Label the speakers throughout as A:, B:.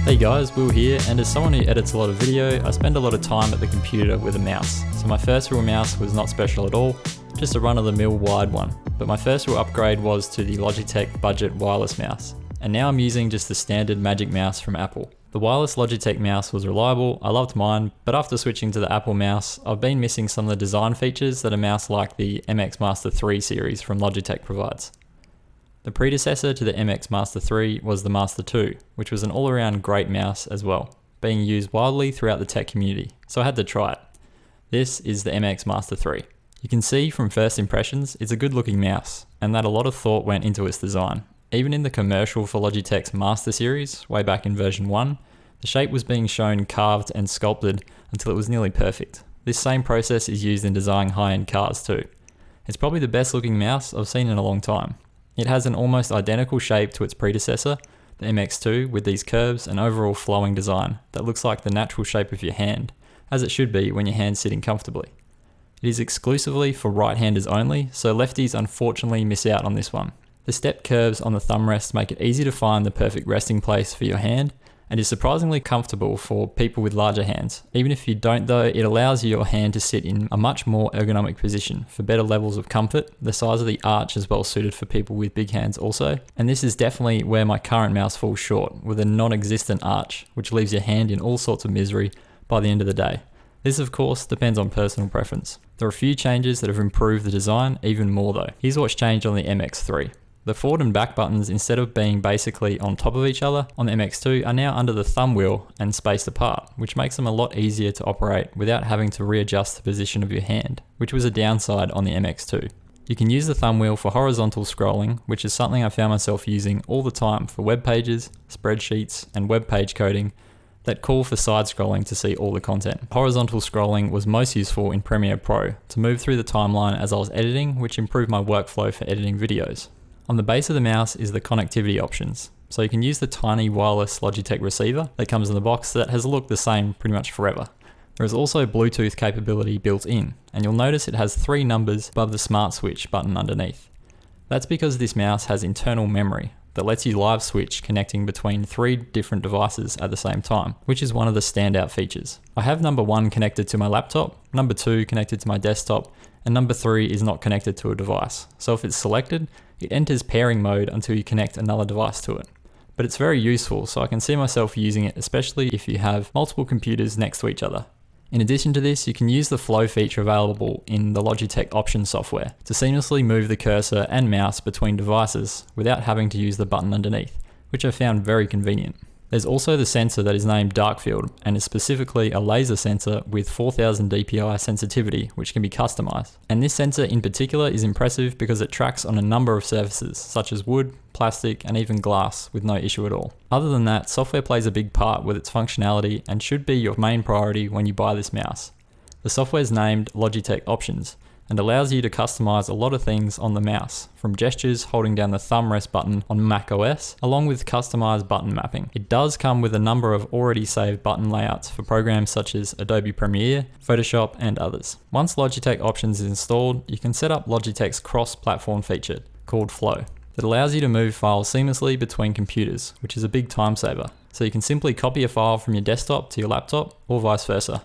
A: Hey guys, Will here, and as someone who edits a lot of video, I spend a lot of time at the computer with a mouse. So my first real mouse was not special at all, just a run-of-the-mill wide one. But my first real upgrade was to the Logitech budget wireless mouse. And now I'm using just the standard Magic Mouse from Apple. The wireless Logitech mouse was reliable, I loved mine, but after switching to the Apple mouse, I've been missing some of the design features that a mouse like the MX Master 3 series from Logitech provides. The predecessor to the MX Master 3 was the Master 2, which was an all-around great mouse as well, being used widely throughout the tech community, so I had to try it. This is the MX Master 3. You can see from first impressions, it's a good looking mouse, and that a lot of thought went into its design. Even in the commercial for Logitech's Master series, way back in version 1, the shape was being shown carved and sculpted until it was nearly perfect. This same process is used in designing high-end cars too. It's probably the best looking mouse I've seen in a long time. It has an almost identical shape to its predecessor, the MX2, with these curves and overall flowing design that looks like the natural shape of your hand, as it should be when your hand's sitting comfortably. It is exclusively for right-handers only, so lefties unfortunately miss out on this one. The step curves on the thumb rest make it easy to find the perfect resting place for your hand, and is surprisingly comfortable for people with larger hands. Even if you don't though, it allows your hand to sit in a much more ergonomic position for better levels of comfort. The size of the arch is well suited for people with big hands also, and this is definitely where my current mouse falls short, with a non-existent arch, which leaves your hand in all sorts of misery by the end of the day. This of course depends on personal preference. There are a few changes that have improved the design even more though. Here's what's changed on the MX3. The forward and back buttons, instead of being basically on top of each other on the MX2, are now under the thumb wheel and spaced apart, which makes them a lot easier to operate without having to readjust the position of your hand, which was a downside on the MX2. You can use the thumb wheel for horizontal scrolling, which is something I found myself using all the time for web pages, spreadsheets, and web page coding that call for side scrolling to see all the content. Horizontal scrolling was most useful in Premiere Pro to move through the timeline as I was editing, which improved my workflow for editing videos. On the base of the mouse is the connectivity options. So you can use the tiny wireless Logitech receiver that comes in the box that has looked the same pretty much forever. There is also Bluetooth capability built in, and you'll notice it has 3 numbers above the smart switch button underneath. That's because this mouse has internal memory that lets you live switch connecting between 3 different devices at the same time, which is one of the standout features. I have number 1 connected to my laptop, number 2 connected to my desktop, and number 3 is not connected to a device. So if it's selected, it enters pairing mode until you connect another device to it. But it's very useful, so I can see myself using it, especially if you have multiple computers next to each other. In addition to this, you can use the flow feature available in the Logitech Options software to seamlessly move the cursor and mouse between devices without having to use the button underneath, which I found very convenient. There's also the sensor that is named Dark Field and is specifically a laser sensor with 4000 dpi sensitivity, which can be customized. And this sensor in particular is impressive because it tracks on a number of surfaces such as wood, plastic, and even glass with no issue at all. Other than that, software plays a big part with its functionality and should be your main priority when you buy this mouse. The software is named Logitech Options and allows you to customize a lot of things on the mouse, from gestures holding down the thumb rest button on Mac OS, along with customized button mapping. It does come with a number of already saved button layouts for programs such as Adobe Premiere, Photoshop, and others. Once Logitech Options is installed, you can set up Logitech's cross-platform feature called Flow that allows you to move files seamlessly between computers, which is a big time saver. So you can simply copy a file from your desktop to your laptop or vice versa.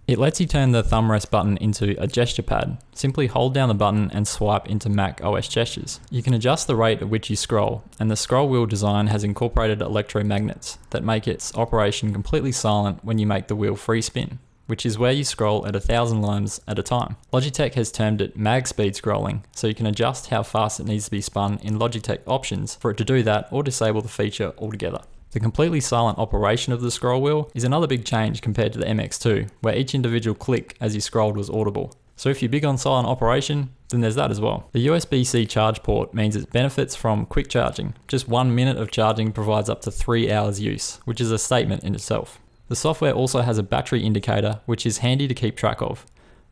A: It lets you turn the thumb rest button into a gesture pad. Simply hold down the button and swipe into Mac OS gestures. You can adjust the rate at which you scroll, and the scroll wheel design has incorporated electromagnets that make its operation completely silent when you make the wheel free spin, which is where you scroll at 1000 lines at a time. Logitech has termed it mag speed scrolling, so you can adjust how fast it needs to be spun in Logitech Options for it to do that or disable the feature altogether. The completely silent operation of the scroll wheel is another big change compared to the MX2, where each individual click as you scrolled was audible. So if you're big on silent operation, then there's that as well. The USB-C charge port means it benefits from quick charging. Just 1 minute of charging provides up to 3 hours use, which is a statement in itself. The software also has a battery indicator, which is handy to keep track of.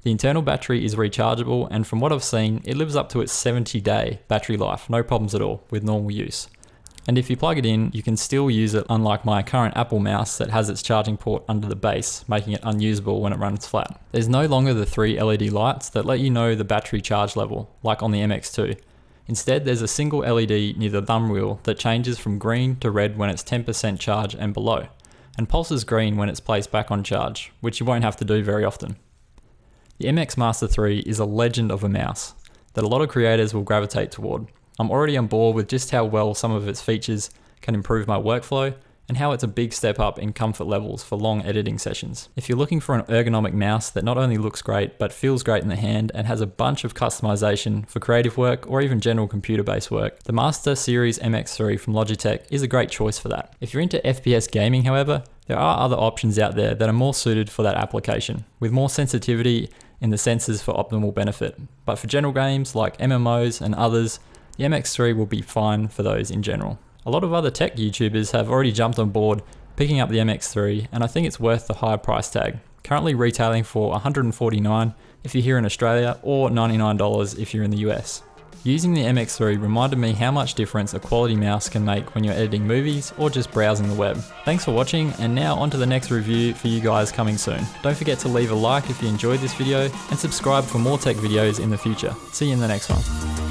A: The internal battery is rechargeable, and from what I've seen, it lives up to its 70-day battery life, no problems at all with normal use. And if you plug it in, you can still use it, unlike my current Apple mouse that has its charging port under the base, making it unusable when it runs flat. There's no longer the 3 LED lights that let you know the battery charge level, like on the MX2. Instead, there's a single LED near the thumb wheel that changes from green to red when it's 10% charge and below. and pulses green when it's placed back on charge, which you won't have to do very often. The MX Master 3 is a legend of a mouse that a lot of creators will gravitate toward. I'm already on board with just how well some of its features can improve my workflow, and how it's a big step up in comfort levels for long editing sessions. If you're looking for an ergonomic mouse that not only looks great, but feels great in the hand and has a bunch of customization for creative work or even general computer-based work, the Master Series MX3 from Logitech is a great choice for that. If you're into FPS gaming, however, there are other options out there that are more suited for that application, with more sensitivity in the sensors for optimal benefit. But for general games like MMOs and others, the MX3 will be fine for those in general. A lot of other tech YouTubers have already jumped on board picking up the MX3, and I think it's worth the high price tag, currently retailing for $149 if you're here in Australia or $99 if you're in the US. Using the MX3 reminded me how much difference a quality mouse can make when you're editing movies or just browsing the web. Thanks for watching, and now on to the next review for you guys coming soon. Don't forget to leave a like if you enjoyed this video and subscribe for more tech videos in the future. See you in the next one.